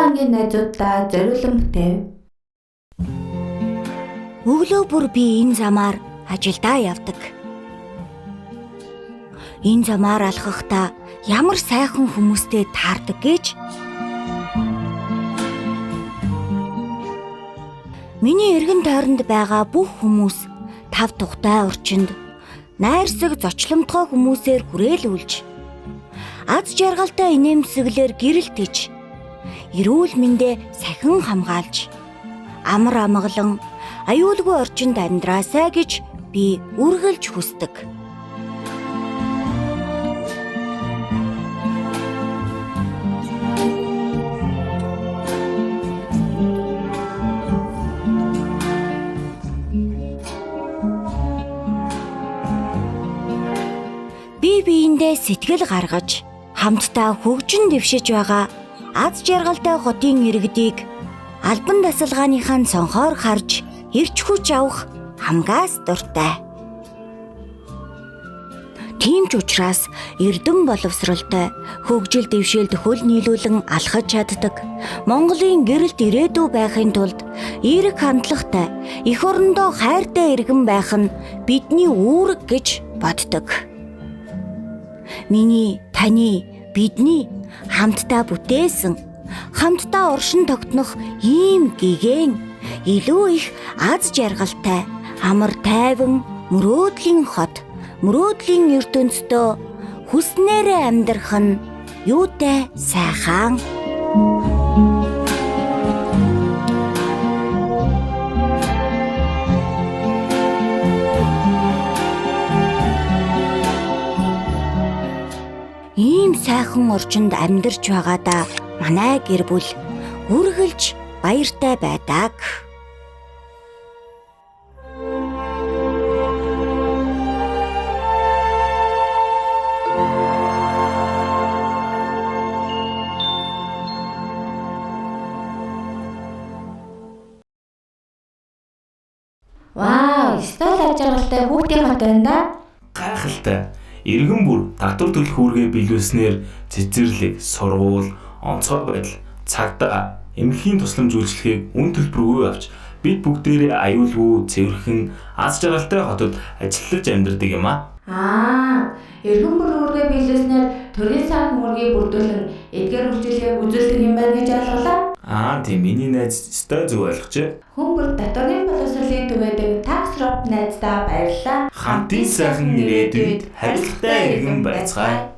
ангийн найзуудаа зориулан бүтээв. Өглөө бүр би энэ замаар ажилдаа явдаг. Энэ замаар алхахдаа ямар сайхан хүмүүстэй таардаг гэж. Миний эргэн тойронд байгаа бүх хүмүүс тав тухтай орчинд найрсаг зочломтгой хүмүүсээр хүрээлүүлж, аз жаргалтай инээмсэглэр гэрэлтэж, эрүүл мэндэ сахин хамгаалж, амар амгалан аюулгүй орчинд амьдраасай гэж би үргэлж хүсдэг. Биеиндээ сэтгэл гаргаж, хамтдаа хөгжин дэвшиж байгаа аз жаргалтай хотын иргэдийг албан тасалгааныхаа цонхоор харж ирч хүч авах хамгаас дуртай. Тийм ч учраас эрдэм боловсролтой, хөгжил дэвшээлд хөл нийлүүлэн алхаж чаддаг Монголын гэрэлт ирээдүй байхын тулд эерэг хандлагатай, эх орондоо хайртай иргэн байх нь бидний үүрэг гэж боддог. Миний, таны, бидний хамтдаа бүтээсэн, хамтдаа оршин тогтнох ийм гэгэн илүү их аз жаргалтай, амар тайван мөрөөдлийн хот, мөрөөдлийн ертөнцийн хүснээрээ амьдрах нь юутай сайхан. Ийм сайхан орчинд амьдарч байгаадаа манай гэр бүл үргэлж баяртай байдаг. Вау, стол аз жаргалтай хүүхдийн хот байна да. Гайхалтай. Иргэн бүр татвар төлөх үүргээ биелүүлснээр цэцэрлэг, сургууль, онцгой байдал, цагдаа, эмнэлгийн тусламж үйлчлэгийг үн төлбөргүй авч бид бүгдээрээ аюулгүй, цэвэрхэн, аз жаргалтай хотод ажиллаж амьдардаг юм а. Иргэн бүр үүргээ биелүүлснээр төрийн сан үүргийг бүрдүүлэн эдгээр үйлчлэгийг үзүүлдэг юм байна гэж ойлголоо. Тийм, миний найз стой зөв ойлгожээ. Хүн бүр татварын боловсролын түгээдэг такс рот найздаа баярлалаа. Хамтын сайхан ирээдүйд харилцагтай иргэн байцгаая.